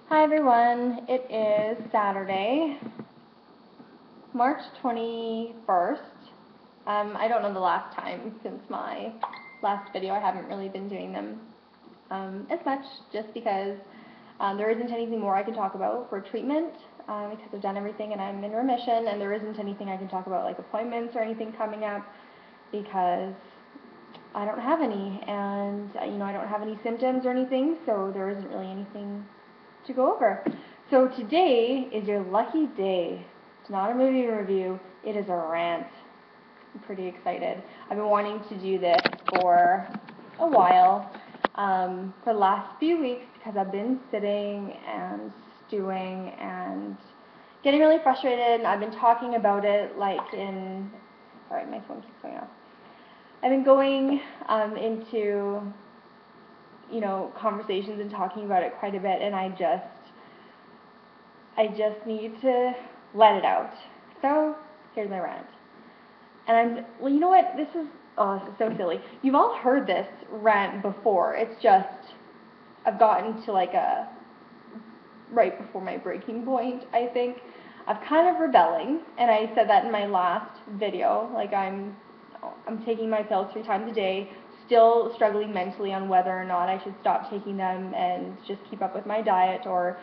Hi everyone, it is Saturday, March 21st. I don't know the last time since my last video. I haven't really been doing them as much just because there isn't anything more I can talk about for treatment because I've done everything and I'm in remission, and there isn't anything I can talk about like appointments or anything coming up because I don't have any, and I don't have any symptoms or anything, so there isn't really anything to go over. So today is your lucky day. It's not a movie review, it is a rant. I'm pretty excited. I've been wanting to do this for a while, for the last few weeks, because I've been sitting and stewing and getting really frustrated, and I've been talking about it like in, sorry, my phone keeps going off. I've been going into, conversations and talking about it quite a bit, and I just need to let it out. So here's my rant. And well, you know what? This is so silly. You've all heard this rant before. It's just, I've gotten to like right before my breaking point, I think. I'm kind of rebelling, and I said that in my last video. Like I'm taking my pills 3 times a day, still struggling mentally on whether or not I should stop taking them and just keep up with my diet, or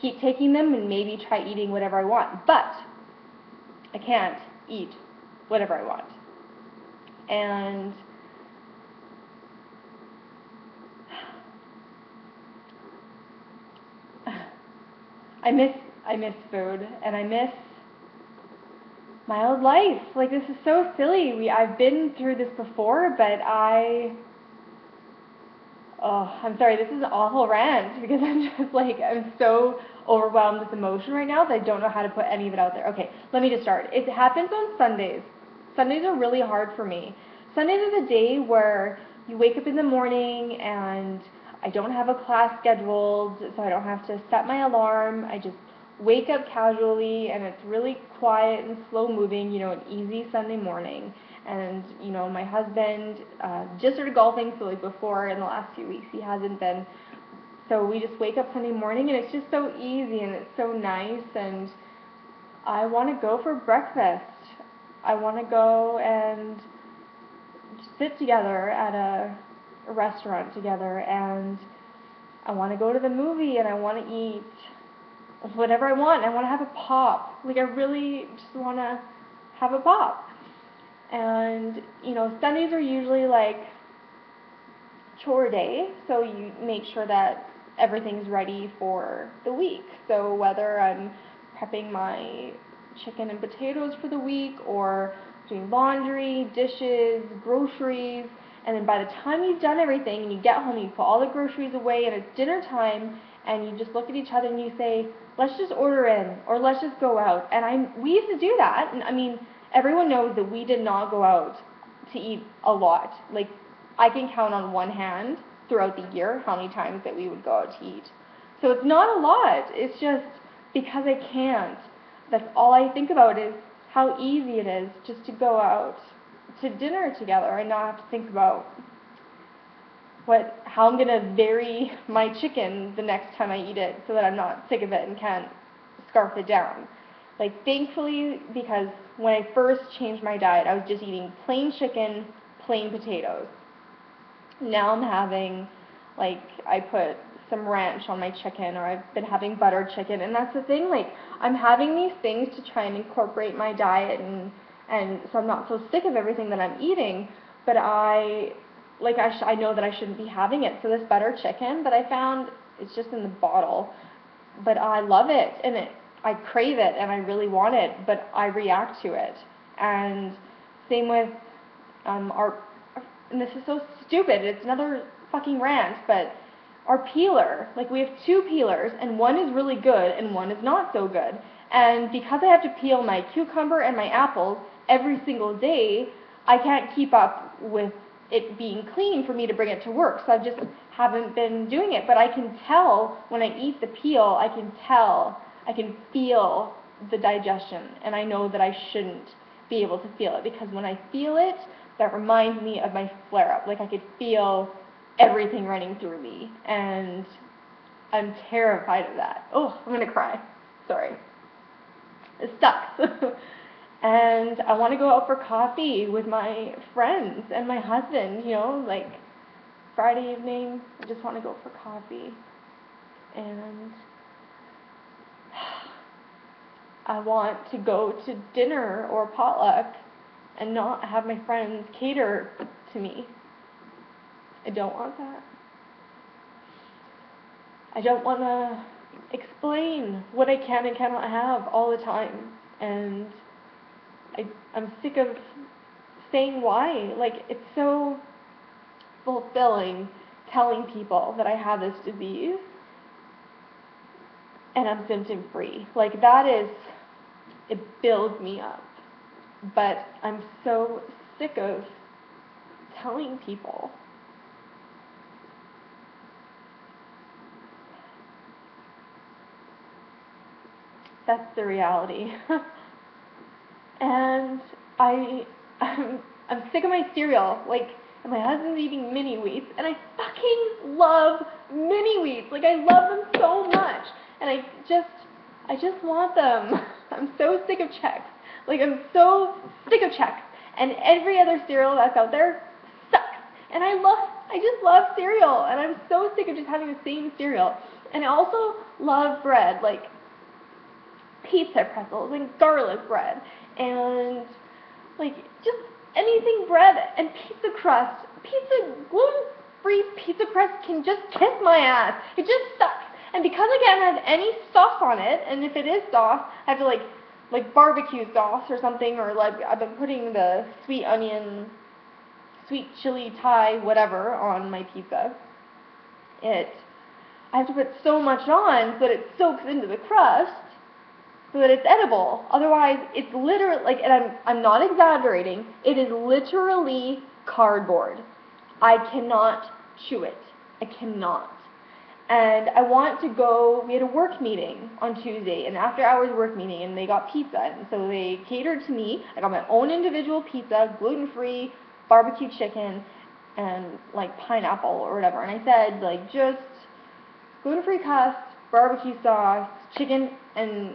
keep taking them and maybe try eating whatever I want. But I can't eat whatever I want. And I miss food, and I miss my old life. Like, this is so silly. I've been through this before, but I'm sorry, this is an awful rant because I'm so overwhelmed with emotion right now that I don't know how to put any of it out there. Okay, let me just start. It happens on Sundays. Sundays are really hard for me. Sundays are the day where you wake up in the morning and I don't have a class scheduled, so I don't have to set my alarm. I just wake up casually, and it's really quiet and slow moving, an easy Sunday morning. And my husband just started golfing, so like before, in the last few weeks he hasn't been, so we just wake up Sunday morning and it's just so easy and it's so nice, and I want to go for breakfast. I want to go and sit together at a restaurant together, and I want to go to the movie, and I want to eat whatever I want. I want to have a pop. Like, I really just want to have a pop. And, Sundays are usually like chore day, so you make sure that everything's ready for the week. So whether I'm prepping my chicken and potatoes for the week, or doing laundry, dishes, groceries, and then by the time you've done everything and you get home, you put all the groceries away and it's dinner time, and you just look at each other and you say, let's just order in, or let's just go out. And we used to do that, and I mean, everyone knows that we did not go out to eat a lot. Like, I can count on one hand throughout the year how many times that we would go out to eat. So it's not a lot. It's just because I can't. That's all I think about, is how easy it is just to go out to dinner together and not have to think about how I'm going to vary my chicken the next time I eat it so that I'm not sick of it and can't scarf it down. Like, thankfully, because when I first changed my diet, I was just eating plain chicken, plain potatoes. Now I'm having, like, I put some ranch on my chicken, or I've been having buttered chicken, and that's the thing, like, I'm having these things to try and incorporate my diet, and so I'm not so sick of everything that I'm eating, but I know that I shouldn't be having it. So this buttered chicken that I found, it's just in the bottle, but I love it, and I crave it, and I really want it, but I react to it. And same with and this is so stupid, it's another fucking rant, but our peeler, like, we have 2 peelers, and one is really good and one is not so good. And because I have to peel my cucumber and my apples every single day, I can't keep up with it being clean for me to bring it to work, so I just haven't been doing it. But I can tell when I eat the peel, I can feel the digestion, and I know that I shouldn't be able to feel it, because when I feel it, that reminds me of my flare-up. Like, I could feel everything running through me, and I'm terrified of that. Oh, I'm gonna cry. Sorry. It sucks. And I want to go out for coffee with my friends and my husband, you know, like Friday evening, I just want to go for coffee. And I want to go to dinner or potluck and not have my friends cater to me. I don't want that. I don't want to explain what I can and cannot have all the time. And I'm sick of saying why. Like, it's so fulfilling telling people that I have this disease and I'm symptom free. Like, that is, it builds me up. But I'm so sick of telling people. That's the reality. And I'm sick of my cereal. Like, and my husband's eating mini wheats, and I fucking love mini wheats. Like, I love them so much, and I just want them. I'm so sick of Chex. Like, I'm so sick of Chex, and every other cereal that's out there sucks. And I just love cereal, and I'm so sick of just having the same cereal. And I also love bread, like pizza pretzels and garlic bread, and like just anything bread and pizza crust. Gluten-free pizza crust can just kiss my ass. It just sucks. And because I can't have any sauce on it, and if it is sauce, I have to like barbecue sauce or something, or like I've been putting the sweet onion, sweet chili Thai, whatever, on my pizza. I have to put so much on so that it soaks into the crust, so that it's edible. Otherwise, it's literally, like, and I'm not exaggerating, it is literally cardboard. I cannot chew it. I cannot. And I want to go, we had a work meeting on Tuesday, an after hours work meeting, and they got pizza, and so they catered to me. I got my own individual pizza, gluten-free, barbecue chicken, and like pineapple or whatever. And I said, like, just gluten-free crust, barbecue sauce, chicken, and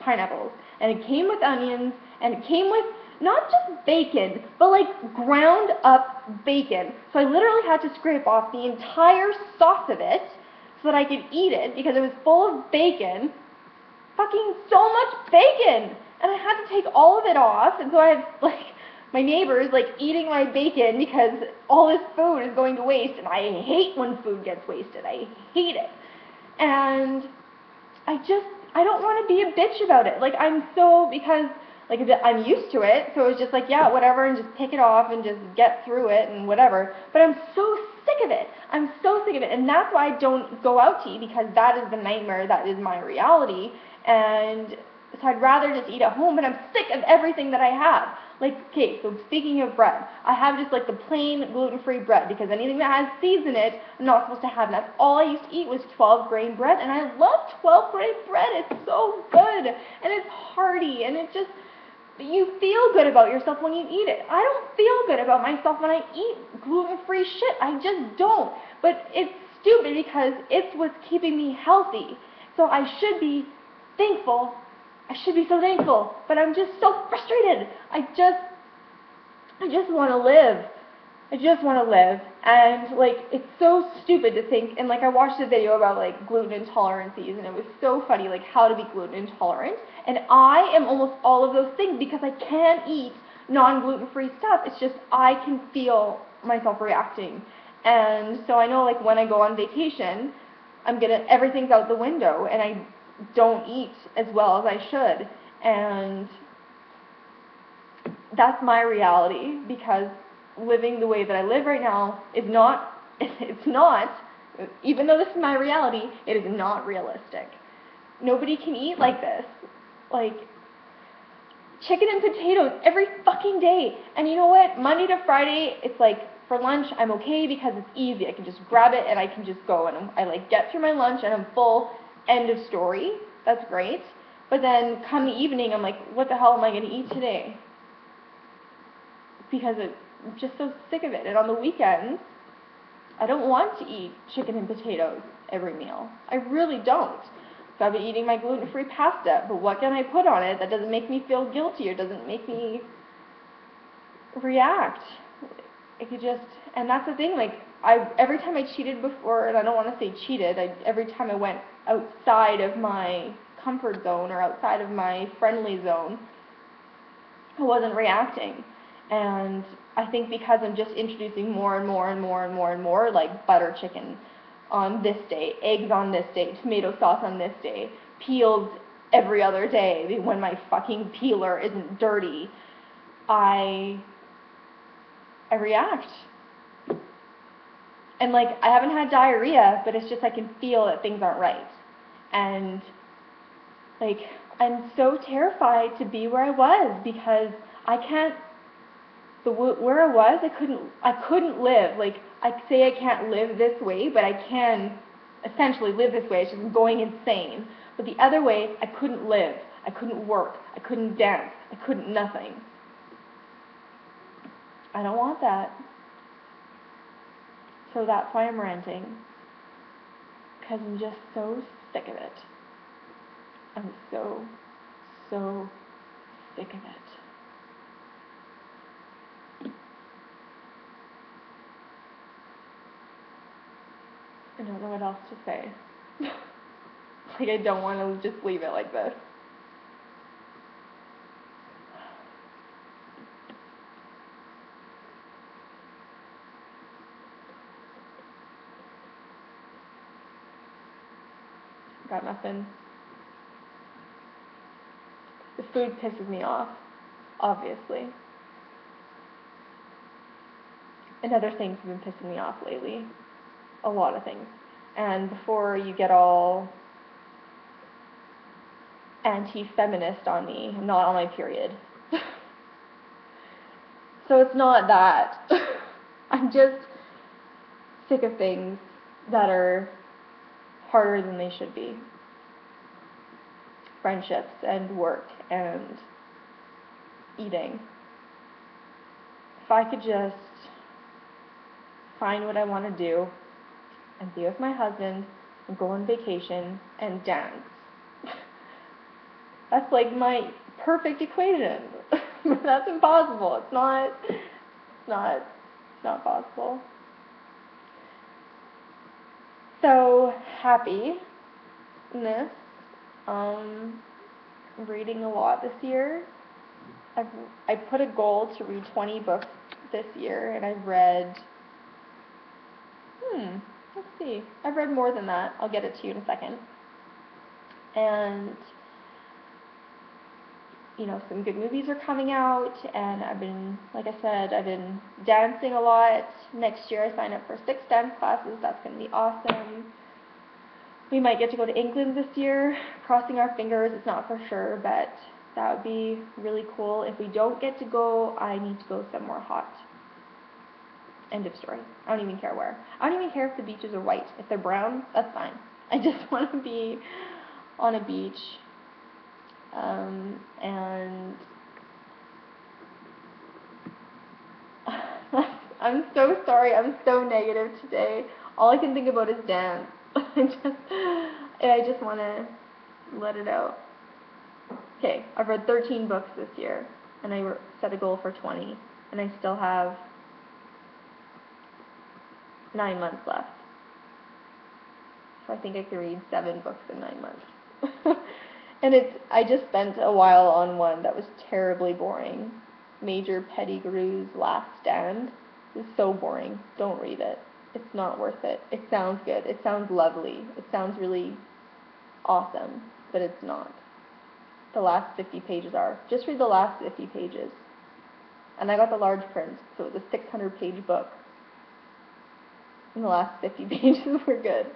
pineapples. And it came with onions, and it came with not just bacon, but like ground up bacon. So I literally had to scrape off the entire sauce of it so that I could eat it because it was full of bacon. Fucking so much bacon! And I had to take all of it off, and so I had like my neighbors like eating my bacon because all this food is going to waste, and I hate when food gets wasted. I hate it. And I don't want to be a bitch about it. Like, because like I'm used to it, so it's just like, yeah, whatever, and just pick it off and just get through it and whatever. But I'm so sick of it. I'm so sick of it. And that's why I don't go out to eat, because that is the nightmare. That is my reality. And so I'd rather just eat at home, but I'm sick of everything that I have. Like, okay, so speaking of bread, I have just like the plain gluten-free bread, because anything that has seeds in it, I'm not supposed to have. And that's all I used to eat was 12-grain bread, and I love 12-grain bread. It's so good, and it's hearty, and it just, you feel good about yourself when you eat it. I don't feel good about myself when I eat gluten-free shit. I just don't. But it's stupid because it's what's keeping me healthy. So I should be thankful. I should be so thankful, but I'm just so frustrated. I just want to live. I just want to live. And like, it's so stupid to think, and like I watched a video about like gluten intolerancies, and it was so funny, like how to be gluten intolerant. And I am almost all of those things because I can eat non-gluten-free stuff. It's just I can feel myself reacting. And so I know, like, when I go on vacation, everything's out the window, and I don't eat as well as I should. And that's my reality, because living the way that I live right now is not, it's not, even though this is my reality, it is not realistic. Nobody can eat like this. Like, chicken and potatoes every fucking day. And you know what? Monday to Friday, it's like, for lunch, I'm okay because it's easy. I can just grab it and I can just go, and I like get through my lunch and I'm full. End of story. That's great. But then come the evening, I'm like, what the hell am I going to eat today? Because I'm just so sick of it. And on the weekends, I don't want to eat chicken and potatoes. every meal. I really don't. So I've been eating my gluten-free pasta, but what can I put on it that doesn't make me feel guilty or doesn't make me react? It could just, and that's the thing, like, every time I cheated before, and I don't want to say cheated, every time I went outside of my comfort zone or outside of my friendly zone, I wasn't reacting. And I think because I'm just introducing more and more and more and more and more, like butter chicken on this day, eggs on this day, tomato sauce on this day, peeled every other day when my fucking peeler isn't dirty, I react. And like, I haven't had diarrhea, but it's just I can feel that things aren't right. And like, I'm so terrified to be where I was because I can't, where I was, I couldn't live. Like, I say I can't live this way, but I can essentially live this way. It's just going insane. But the other way, I couldn't live. I couldn't work. I couldn't dance. I couldn't nothing. I don't want that. So that's why I'm ranting. Because I'm just so sick of it. I'm so sick of it. I don't know what else to say. Like, I don't want to just leave it like this. Got nothing. The food pisses me off, obviously. And other things have been pissing me off lately. A lot of things. And before you get all anti-feminist on me, I'm not on my period. So it's not that. I'm just sick of things that are harder than they should be. Friendships and work and eating. If I could just find what I want to do and be with my husband and go on vacation and dance. That's like my perfect equation. But that's impossible. It's not possible. So happiness. Reading a lot this year. I put a goal to read 20 books this year, and I've read, let's see, I've read more than that. I'll get it to you in a second. And, you know, some good movies are coming out, and I've been, like I said, I've been dancing a lot. Next year I signed up for 6 dance classes. That's going to be awesome. We might get to go to England this year. Crossing our fingers, it's not for sure, but that would be really cool. If we don't get to go, I need to go somewhere hot. End of story. I don't even care where. I don't even care if the beaches are white. If they're brown, that's fine. I just want to be on a beach. And I'm so sorry. I'm so negative today. All I can think about is dance. I just want to let it out. Okay, I've read 13 books this year, and I set a goal for 20, and I still have 9 months left. So I think I could read 7 books in 9 months. And I just spent a while on one that was terribly boring. Major Pettigrew's Last Stand. It's so boring. Don't read it. It's not worth it. It sounds good. It sounds lovely. It sounds really awesome, but it's not. The last 50 pages are. Just read the last 50 pages. And I got the large print, so it was a 600-page book. And the last 50 pages were good.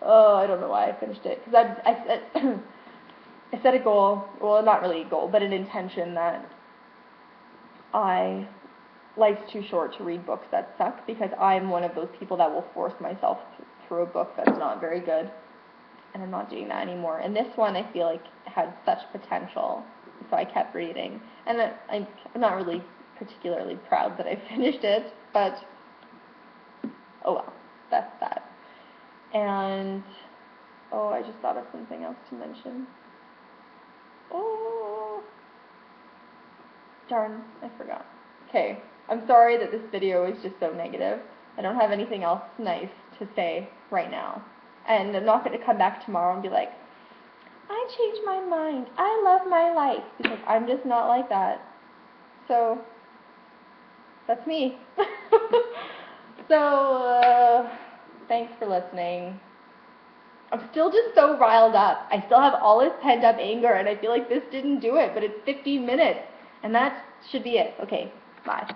Oh, I don't know why I finished it. Because I set a goal, well, not really a goal, but an intention that life's too short to read books that suck, because I'm one of those people that will force myself through a book that's not very good. And I'm not doing that anymore. And this one, I feel like, had such potential, so I kept reading. And I'm not really particularly proud that I finished it, but oh well, that's that. And, oh, I just thought of something else to mention. Oh, darn, I forgot. Okay, I'm sorry that this video is just so negative. I don't have anything else nice to say right now. And I'm not going to come back tomorrow and be like, I changed my mind. I love my life. Because I'm just not like that. So, that's me. So, thanks for listening. I'm still just so riled up. I still have all this pent up anger, and I feel like this didn't do it, but it's 15 minutes, and that should be it. Okay, bye.